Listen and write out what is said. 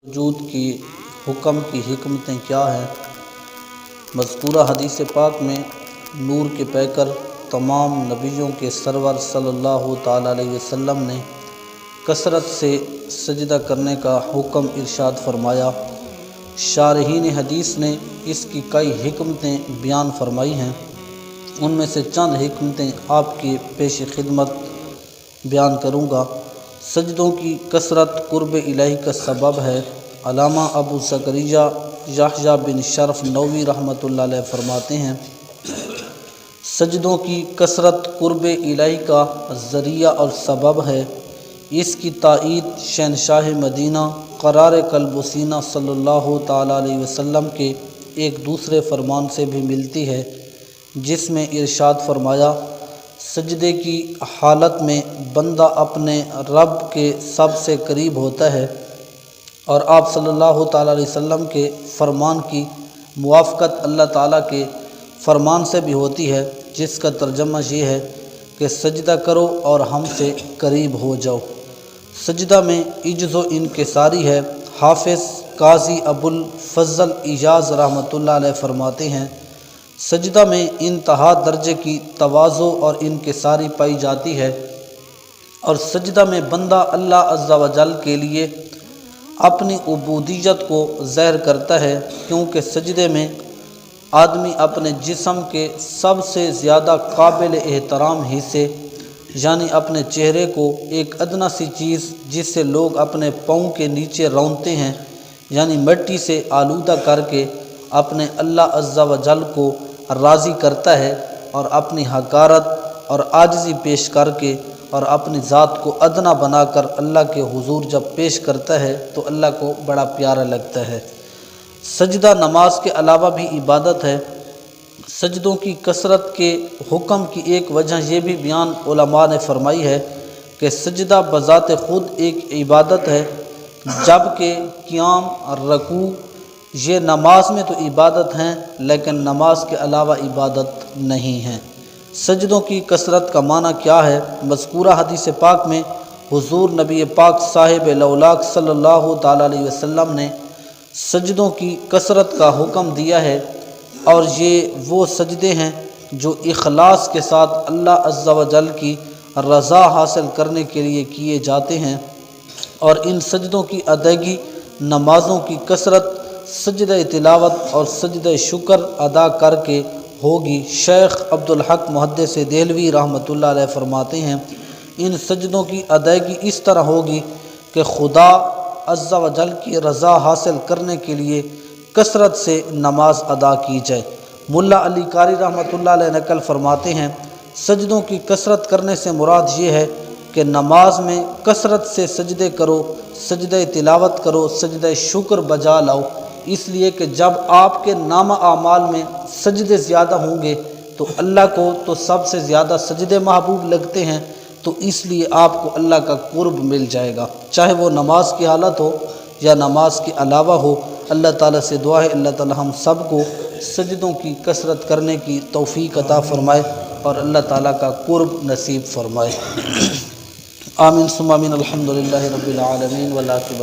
وجود کی حکم کی حکمتیں کیا ہیں؟ مذکورہ حدیث پاک میں نور کے پیکر تمام نبیوں کے سرور صلی اللہ تعالیٰ علیہ وسلم نے کثرت سے سجدہ کرنے کا حکم ارشاد فرمایا۔ شارحین حدیث نے اس کی کئی حکمتیں بیان فرمائی ہیں، ان میں سے چند حکمتیں آپ کی پیش خدمت بیان کروں گا۔ سجدوں کی کثرت قرب الہی کا سبب ہے۔ علامہ ابو زکریا یحییٰ بن شرف نووی رحمۃ اللہ علیہ فرماتے ہیں، سجدوں کی کثرت قرب الہی کا ذریعہ اور سبب ہے۔ اس کی تائید شہنشاہ مدینہ قرار قلب و سینہ صلی اللہ تعالیٰ علیہ وسلم کے ایک دوسرے فرمان سے بھی ملتی ہے، جس میں ارشاد فرمایا، سجدے کی حالت میں بندہ اپنے رب کے سب سے قریب ہوتا ہے، اور آپ صلی اللہ تعالیٰ علیہ وسلم کے فرمان کی موافقت اللہ تعالیٰ کے فرمان سے بھی ہوتی ہے، جس کا ترجمہ یہ ہے کہ سجدہ کرو اور ہم سے قریب ہو جاؤ۔ سجدہ میں عجز و انکساری ہے۔ حافظ قاضی ابو الفضل ایاز رحمۃ اللہ علیہ فرماتے ہیں، سجدہ میں انتہا درجے کی تواضع اور انکساری پائی جاتی ہے، اور سجدہ میں بندہ اللہ عز و جل کے لیے اپنی عبودیت کو ظاہر کرتا ہے، کیونکہ سجدے میں آدمی اپنے جسم کے سب سے زیادہ قابل احترام حصے یعنی اپنے چہرے کو ایک ادنی سی چیز جس سے لوگ اپنے پاؤں کے نیچے رونتے ہیں یعنی مٹی سے آلودہ کر کے اپنے اللہ عز و جل کو راضی کرتا ہے، اور اپنی حقارت اور عاجزی پیش کر کے اور اپنی ذات کو ادنا بنا کر اللہ کے حضور جب پیش کرتا ہے تو اللہ کو بڑا پیارا لگتا ہے۔ سجدہ نماز کے علاوہ بھی عبادت ہے۔ سجدوں کی کثرت کے حکم کی ایک وجہ یہ بھی بیان علماء نے فرمائی ہے کہ سجدہ بذات خود ایک عبادت ہے، جبکہ قیام رکوع یہ نماز میں تو عبادت ہیں لیکن نماز کے علاوہ عبادت نہیں ہیں۔ سجدوں کی کثرت کا معنی کیا ہے؟ مذکورہ حدیث پاک میں حضور نبی پاک صاحب لولاک صلی اللہ تعالیٰ علیہ وسلم نے سجدوں کی کثرت کا حکم دیا ہے، اور یہ وہ سجدے ہیں جو اخلاص کے ساتھ اللہ عز و جل کی رضا حاصل کرنے کے لیے کیے جاتے ہیں، اور ان سجدوں کی ادائیگی نمازوں کی کثرت سجدہ تلاوت اور سجدہ شکر ادا کر کے ہوگی۔ شیخ عبدالحق محدث دہلوی رحمۃ اللہ علیہ فرماتے ہیں، ان سجدوں کی ادائیگی اس طرح ہوگی کہ خدا عز و جل کی رضا حاصل کرنے کے لیے کثرت سے نماز ادا کی جائے۔ ملا علی قاری رحمۃ اللہ علیہ نقل فرماتے ہیں، سجدوں کی کثرت کرنے سے مراد یہ ہے کہ نماز میں کثرت سے سجدے کرو، سجدہ تلاوت کرو، سجدہ شکر بجا لاؤ، اس لیے کہ جب آپ کے نامہ اعمال میں سجدے زیادہ ہوں گے تو اللہ کو تو سب سے زیادہ سجدے محبوب لگتے ہیں، تو اس لیے آپ کو اللہ کا قرب مل جائے گا، چاہے وہ نماز کی حالت ہو یا نماز کے علاوہ ہو۔ اللہ تعالیٰ سے دعا ہے اللہ تعالیٰ ہم سب کو سجدوں کی کثرت کرنے کی توفیق عطا فرمائے اور اللہ تعالیٰ کا قرب نصیب فرمائے۔ آمین ثم آمین۔ الحمدللہ رب العالمین والعاقبۃ